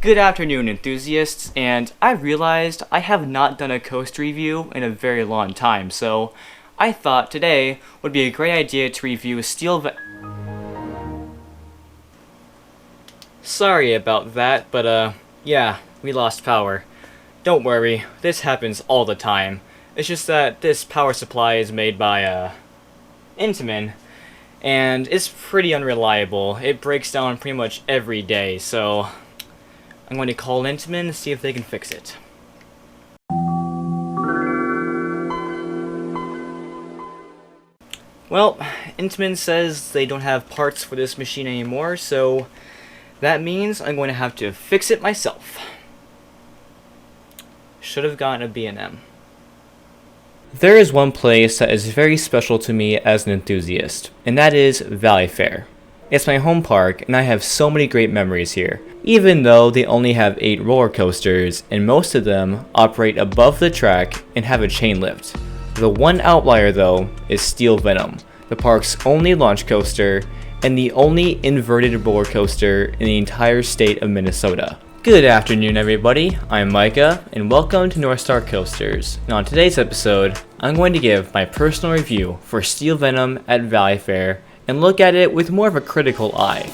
Good afternoon, enthusiasts, and I realized I have not done a coaster review in a very long time, so I thought today would be a great idea to review Sorry about that, but yeah, we lost power. Don't worry, this happens all the time. It's just that this power supply is made by, Intamin, and it's pretty unreliable. It breaks down pretty much every day, so I'm going to call Intamin to see if they can fix it. Well, Intamin says they don't have parts for this machine anymore, so that means I'm going to have to fix it myself. Should have gotten a B&M. There is one place that is very special to me as an enthusiast, and that is Valleyfair. It's my home park, and I have so many great memories here, even though they only have 8 roller coasters, and most of them operate above the track and have a chain lift. The one outlier, though, is Steel Venom, the park's only launch coaster, and the only inverted roller coaster in the entire state of Minnesota. Good afternoon, everybody. I'm Micah, and welcome to North Star Coasters. And on today's episode, I'm going to give my personal review for Steel Venom at Valleyfair, and look at it with more of a critical eye.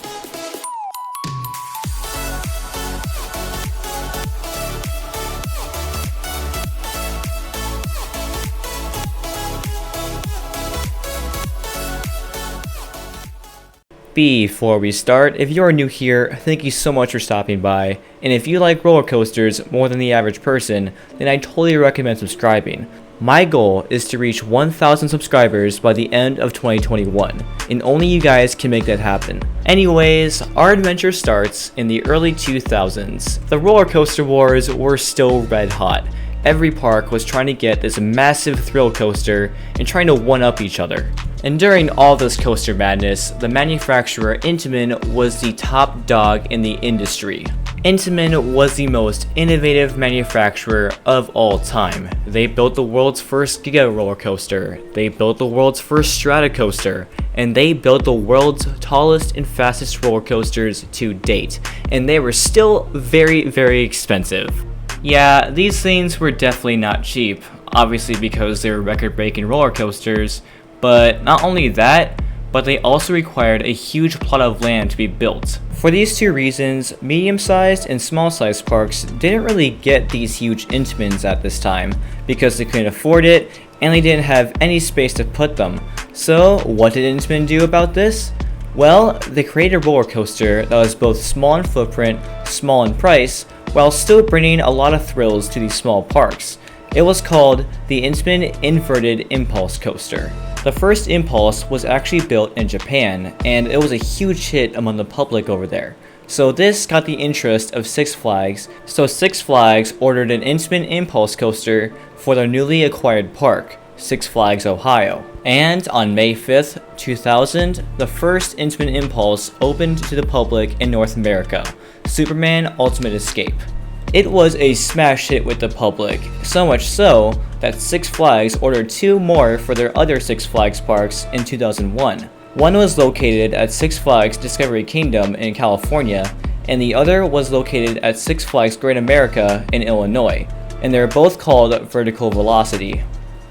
Before we start, if you are new here, thank you so much for stopping by, and if you like roller coasters more than the average person, then I totally recommend subscribing. My goal is to reach 1,000 subscribers by the end of 2021, and only you guys can make that happen. Anyways, our adventure starts in the early 2000s. The roller coaster wars were still red hot. Every park was trying to get this massive thrill coaster and trying to one-up each other. And during all this coaster madness, the manufacturer Intamin was the top dog in the industry. Intamin was the most innovative manufacturer of all time. They built the world's first Giga roller coaster, they built the world's first Strata coaster, and they built the world's tallest and fastest roller coasters to date. And they were still very, very expensive. Yeah, these things were definitely not cheap, obviously because they were record-breaking roller coasters, but not only that, but they also required a huge plot of land to be built. For these two reasons, medium-sized and small-sized parks didn't really get these huge Intamins at this time, because they couldn't afford it, and they didn't have any space to put them. So, what did Intamin do about this? Well, they created a roller coaster that was both small in footprint, small in price, while still bringing a lot of thrills to these small parks. It was called the Intamin Inverted Impulse Coaster. The first Impulse was actually built in Japan, and it was a huge hit among the public over there. So this got the interest of Six Flags, so Six Flags ordered an Intamin Impulse Coaster for their newly acquired park, Six Flags Ohio. And on May 5th, 2000, the first Intamin Impulse opened to the public in North America, Superman Ultimate Escape. It was a smash hit with the public, so much so that Six Flags ordered 2 more for their other Six Flags parks in 2001. One was located at Six Flags Discovery Kingdom in California, and the other was located at Six Flags Great America in Illinois, and they're both called Vertical Velocity.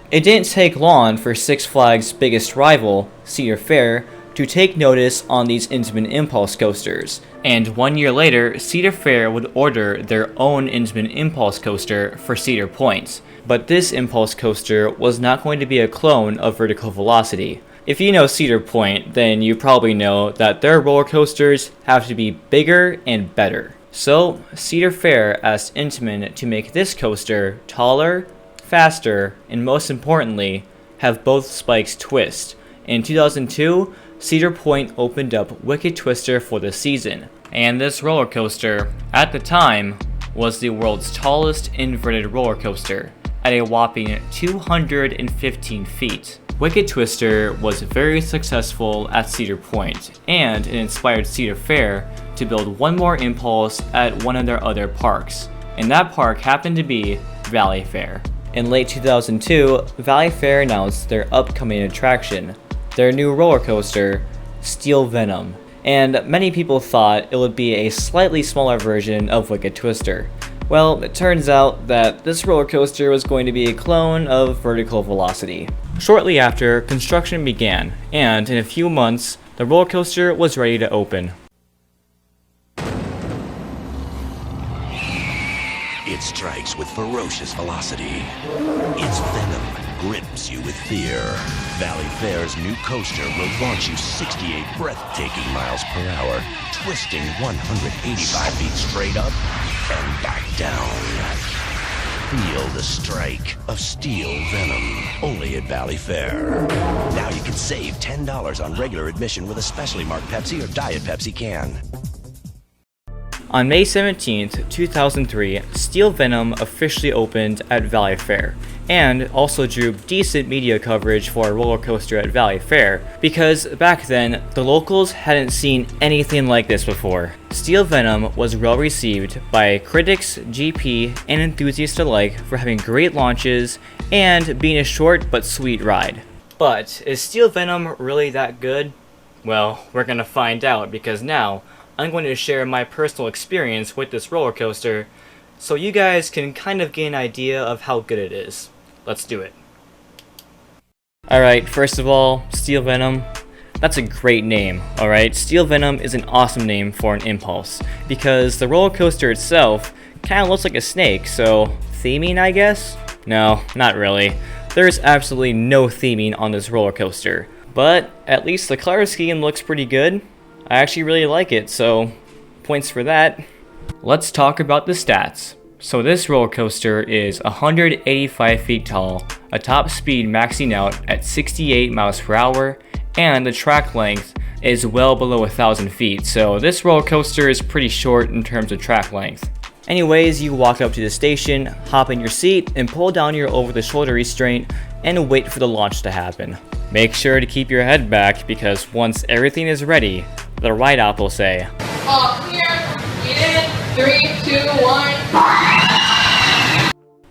It didn't take long for Six Flags' biggest rival, Cedar Fair, to take notice on these Intamin Impulse coasters, and 1 year later, Cedar Fair would order their own Intamin Impulse coaster for Cedar Point. But this Impulse coaster was not going to be a clone of Vertical Velocity. If you know Cedar Point, then you probably know that their roller coasters have to be bigger and better. So, Cedar Fair asked Intamin to make this coaster taller, faster, and most importantly, have both spikes twist. In 2002, Cedar Point opened up Wicked Twister for the season, and this roller coaster, at the time, was the world's tallest inverted roller coaster, at a whopping 215 feet. Wicked Twister was very successful at Cedar Point, and it inspired Cedar Fair to build one more Impulse at one of their other parks, and that park happened to be Valleyfair. In late 2002, Valleyfair announced their upcoming attraction, their new roller coaster, Steel Venom. and many people thought it would be a slightly smaller version of Wicked Twister. Well, it turns out that this roller coaster was going to be a clone of Vertical Velocity. Shortly after, construction began, and in a few months, the roller coaster was ready to open. It strikes with ferocious velocity. Its venom grips you with fear. Valleyfair's new coaster will launch you 68 breathtaking miles per hour, twisting 185 feet straight up and back down. Feel the strike of steel venom, only at Valleyfair. Now you can save $10 on regular admission with a specially marked Pepsi or Diet Pepsi can. On May 17th, 2003, Steel Venom officially opened at Valleyfair, and also drew decent media coverage for a roller coaster at Valleyfair, because back then, the locals hadn't seen anything like this before. Steel Venom was well received by critics, GP, and enthusiasts alike for having great launches and being a short but sweet ride. But is Steel Venom really that good? Well, we're gonna find out, because now, I'm going to share my personal experience with this roller coaster, so you guys can kind of get an idea of how good it is. Let's do it. Alright, first of all, Steel Venom. That's a great name, alright? Steel Venom is an awesome name for an impulse, because the roller coaster itself kind of looks like a snake, so theming, I guess? No, not really. There's absolutely no theming on this roller coaster, but at least the color scheme looks pretty good. I actually really like it, so points for that. Let's talk about the stats. So this roller coaster is 185 feet tall, a top speed maxing out at 68 miles per hour, and the track length is well below 1,000 feet, so this roller coaster is pretty short in terms of track length. Anyways, you walk up to the station, hop in your seat, and pull down your over-the-shoulder restraint, and wait for the launch to happen. Make sure to keep your head back, because once everything is ready, the ride op will say, "All clear, get in, 3, 2, 1.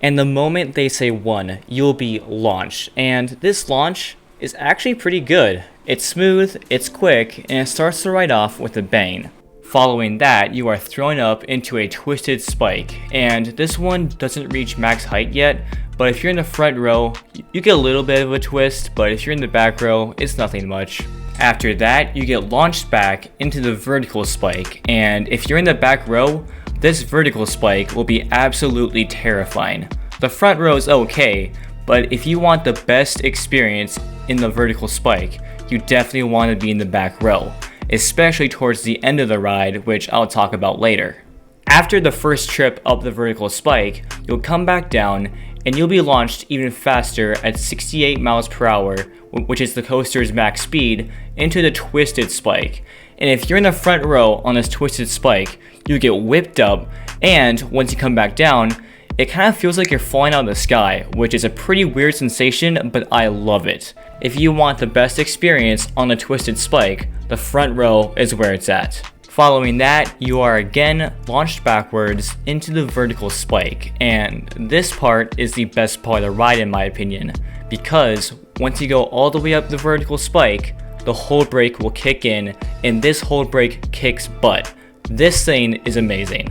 And the moment they say 1, you'll be launched. And this launch is actually pretty good. It's smooth, it's quick, and it starts the ride off with a bang. Following that, you are thrown up into a twisted spike, and this one doesn't reach max height yet, but if you're in the front row, you get a little bit of a twist, but if you're in the back row, it's nothing much. After that, you get launched back into the vertical spike, and if you're in the back row, this vertical spike will be absolutely terrifying. The front row is okay, but if you want the best experience in the vertical spike, you definitely want to be in the back row, especially towards the end of the ride, which I'll talk about later. After the first trip up the vertical spike, you'll come back down and you'll be launched even faster at 68 miles per hour, which is the coaster's max speed, into the twisted spike. And if you're in the front row on this twisted spike, you get whipped up, and once you come back down, it kind of feels like you're falling out of the sky, which is a pretty weird sensation, but I love it. If you want the best experience on the twisted spike, the front row is where it's at. Following that, you are again launched backwards into the vertical spike, and this part is the best part of the ride in my opinion, because once you go all the way up the vertical spike, the hold brake will kick in, and this hold brake kicks butt. This thing is amazing.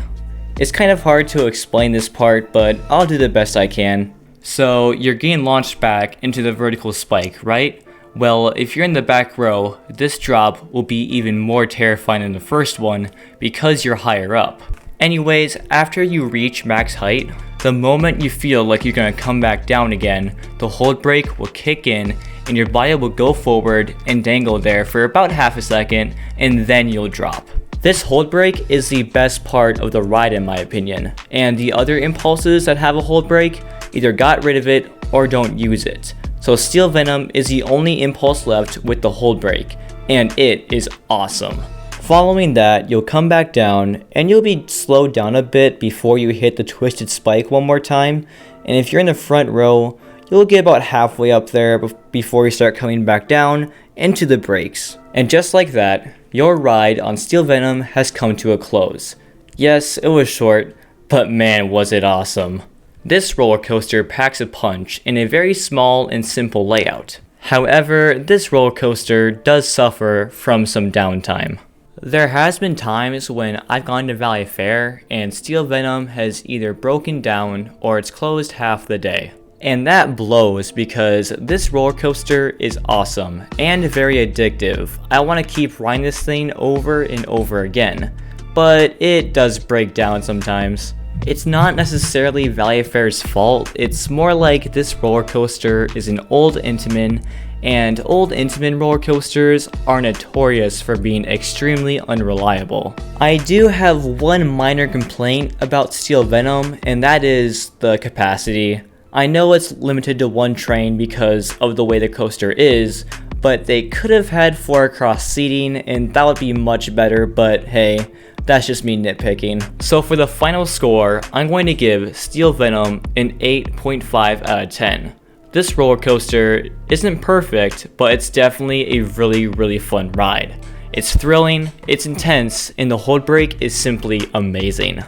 It's kind of hard to explain this part, but I'll do the best I can. So you're getting launched back into the vertical spike, right? Well, if you're in the back row, this drop will be even more terrifying than the first one because you're higher up. Anyways, after you reach max height, the moment you feel like you're gonna come back down again, the hold brake will kick in and your body will go forward and dangle there for about half a second, and then you'll drop. This hold brake is the best part of the ride in my opinion, and the other impulses that have a hold brake either got rid of it or don't use it. So Steel Venom is the only impulse left with the hold brake, and it is awesome. Following that, you'll come back down, and you'll be slowed down a bit before you hit the twisted spike one more time, and if you're in the front row, you'll get about halfway up there before you start coming back down into the brakes. And just like that, your ride on Steel Venom has come to a close. Yes, it was short, but man was it awesome. This roller coaster packs a punch in a very small and simple layout. However, this roller coaster does suffer from some downtime. there has been times when I've gone to Valleyfair and Steel Venom has either broken down or it's closed half the day. And that blows because this roller coaster is awesome and very addictive. I want to keep riding this thing over and over again, but it does break down sometimes. It's not necessarily Valleyfair's fault, it's more like this roller coaster is an old Intamin, and old Intamin roller coasters are notorious for being extremely unreliable. I do have one minor complaint about Steel Venom, and that is the capacity. I know it's limited to one train because of the way the coaster is, but they could have had 4 cross seating and that would be much better, but hey, that's just me nitpicking. So for the final score, I'm going to give Steel Venom an 8.5 out of 10. This roller coaster isn't perfect, but it's definitely a really fun ride. It's thrilling, it's intense, and the hold break is simply amazing.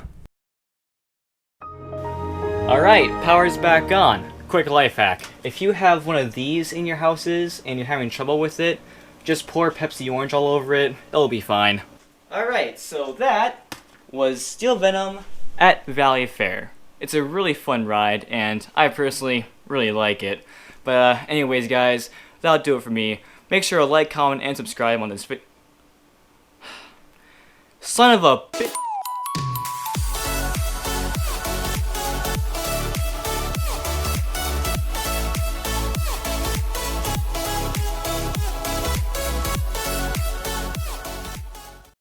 Alright, power's back on. Quick life hack. If you have one of these in your houses and you're having trouble with it, just pour Pepsi Orange all over it, it'll be fine. Alright, so that was Steel Venom at Valleyfair. It's a really fun ride, and I personally really like it. But anyways guys, that'll do it for me. Make sure to like, comment, and subscribe on this Son of a bitch.